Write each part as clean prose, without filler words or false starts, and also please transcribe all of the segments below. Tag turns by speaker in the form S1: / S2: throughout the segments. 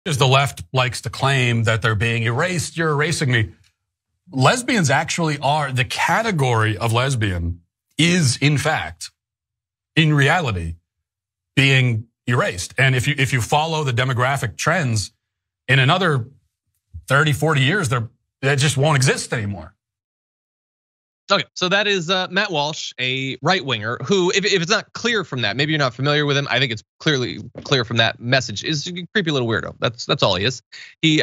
S1: Because the left likes to claim that they're being erased, you're erasing me. Lesbians actually are, the category of lesbian is, in fact, in reality, being erased. And if you follow the demographic trends, in another 30, 40 years, they just won't exist anymore.
S2: Okay, so that is Matt Walsh, a right-winger who, if it's not clear from that, maybe you're not familiar with him. I think it's clearly clear from that message. Is a creepy little weirdo. That's all he is. He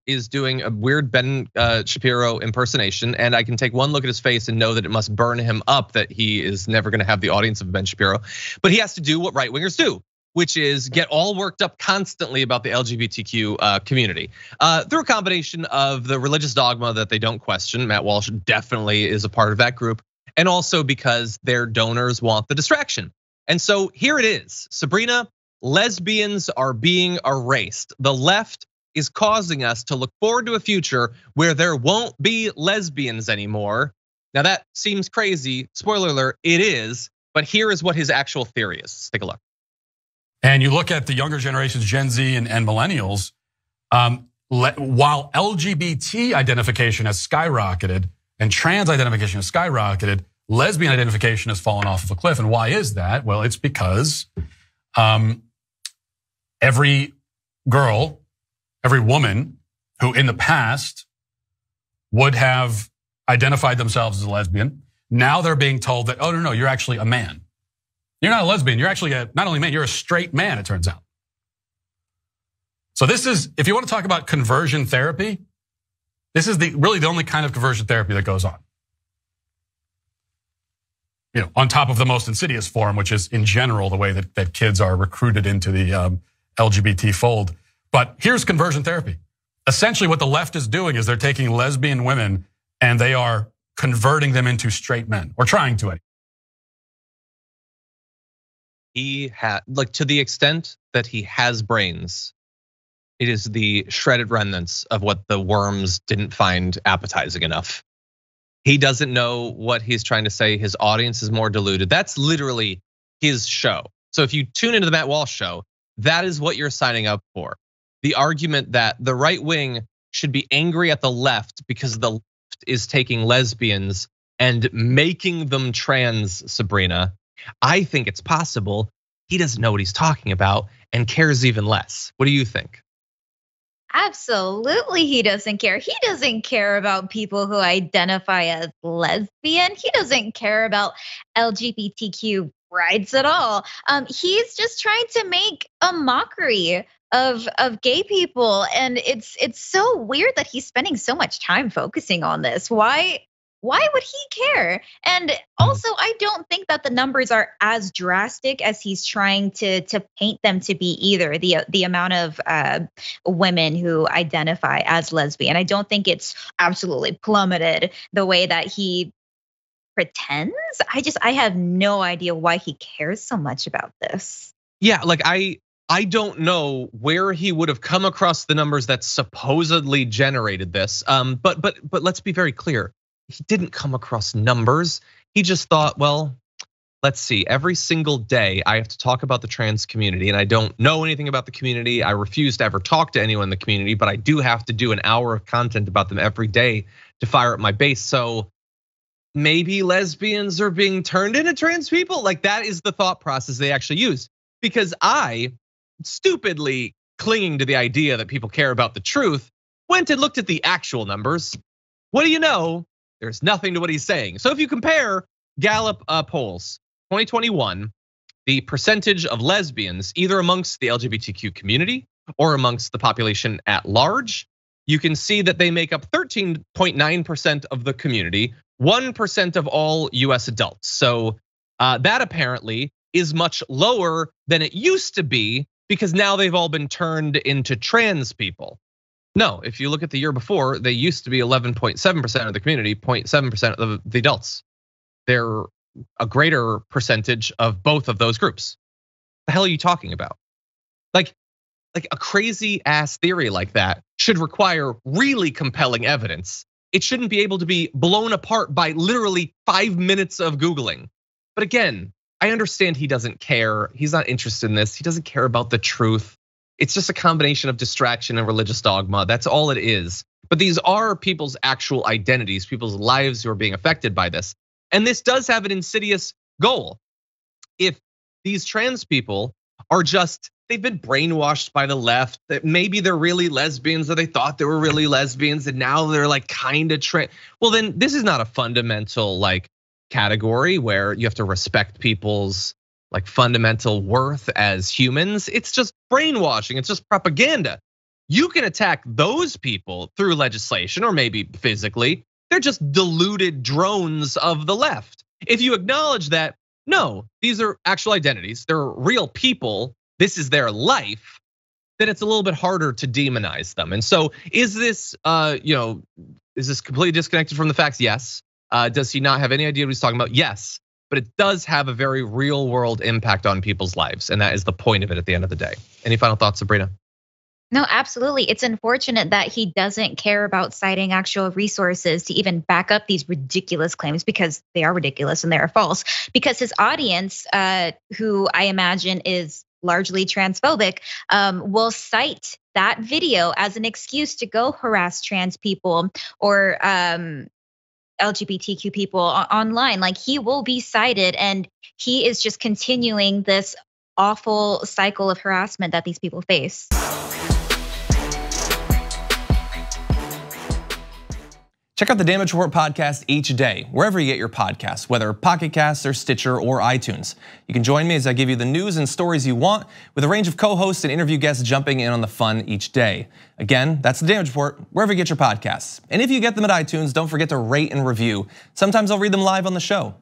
S2: is doing a weird Ben Shapiro impersonation, and I can take one look at his face and know that it must burn him up that he is never going to have the audience of Ben Shapiro. But he has to do what right-wingers do, which is get all worked up constantly about the LGBTQ community through a combination of the religious dogma that they don't question. Matt Walsh definitely is a part of that group, and also because their donors want the distraction. And so here it is, Sabrina, lesbians are being erased. The left is causing us to look forward to a future where there won't be lesbians anymore. Now that seems crazy, spoiler alert, it is, but here is what his actual theory is. Let's take a look.
S1: And you look at the younger generations, Gen Z and millennials, while LGBT identification has skyrocketed and trans identification has skyrocketed, lesbian identification has fallen off of a cliff. And why is that? Well, it's because every girl, every woman who in the past would have identified themselves as a lesbian, now they're being told that, oh, no, you're actually a man. You're not a lesbian, you're actually not only a man, you're a straight man, it turns out. So this is, if you want to talk about conversion therapy, this is really the only kind of conversion therapy that goes on. You know, on top of the most insidious form, which is in general the way that kids are recruited into the LGBT fold. But here's conversion therapy. Essentially what the left is doing is they're taking lesbian women and they are converting them into straight men, or trying to.
S2: He had, like, to the extent that he has brains, it is the shredded remnants of what the worms didn't find appetizing enough. He doesn't know what he's trying to say. His audience is more deluded. That's literally his show. So if you tune into the Matt Walsh show, that is what you're signing up for. The argument that the right wing should be angry at the left because the left is taking lesbians and making them trans, Sabrina. I think it's possible he doesn't know what he's talking about and cares even less. What do you think?
S3: Absolutely, he doesn't care. He doesn't care about people who identify as lesbian. He doesn't care about LGBTQ rights at all. He's just trying to make a mockery of gay people, and it's so weird that he's spending so much time focusing on this. Why would he care? And also, I don't think that the numbers are as drastic as he's trying to paint them to be either. The amount of women who identify as lesbian, I don't think it's absolutely plummeted the way that he pretends. I have no idea why he cares so much about this.
S2: Yeah, like I don't know where he would have come across the numbers that supposedly generated this. But let's be very clear. He didn't come across numbers. He just thought, well, let's see, every single day I have to talk about the trans community, and I don't know anything about the community. I refuse to ever talk to anyone in the community, but I do have to do an hour of content about them every day to fire up my base. So maybe lesbians are being turned into trans people. Like, that is the thought process they actually used. Because I, stupidly clinging to the idea that people care about the truth, went and looked at the actual numbers. What do you know? There's nothing to what he's saying. So if you compare Gallup polls, 2021, the percentage of lesbians either amongst the LGBTQ community or amongst the population at large, you can see that they make up 13.9% of the community, 1% of all US adults. So that apparently is much lower than it used to be because now they've all been turned into trans people. No, if you look at the year before, they used to be 11.7% of the community, 0.7% of the adults. They're a greater percentage of both of those groups. The hell are you talking about? Like a crazy ass theory like that should require really compelling evidence. It shouldn't be able to be blown apart by literally 5 minutes of Googling. But again, I understand he doesn't care. He's not interested in this. He doesn't care about the truth. It's just a combination of distraction and religious dogma. That's all it is. But these are people's actual identities, people's lives who are being affected by this. And this does have an insidious goal. If these trans people are just, they've been brainwashed by the left, that maybe they're really lesbians, or they thought they were really lesbians, and now they're like kind of trans. Well, then this is not a fundamental like category where you have to respect people's like fundamental worth as humans. It's just brainwashing, it's just propaganda. You can attack those people through legislation or maybe physically. They're just deluded drones of the left. If you acknowledge that, no, these are actual identities, they're real people, this is their life, then it's a little bit harder to demonize them. And so is this, is this completely disconnected from the facts? Yes. Does he not have any idea what he's talking about? Yes. But it does have a very real world impact on people's lives. And that is the point of it at the end of the day. Any final thoughts, Sabrina?
S3: No, absolutely. It's unfortunate that he doesn't care about citing actual resources to even back up these ridiculous claims, because they are ridiculous and they are false. Because his audience, who I imagine is largely transphobic, will cite that video as an excuse to go harass trans people or LGBTQ people online. Like, he will be cited, and he is just continuing this awful cycle of harassment that these people face.
S4: Check out the Damage Report podcast each day, wherever you get your podcasts, whether Pocket Casts or Stitcher or iTunes. You can join me as I give you the news and stories you want, with a range of co-hosts and interview guests jumping in on the fun each day. Again, that's the Damage Report, wherever you get your podcasts. And if you get them at iTunes, don't forget to rate and review. Sometimes I'll read them live on the show.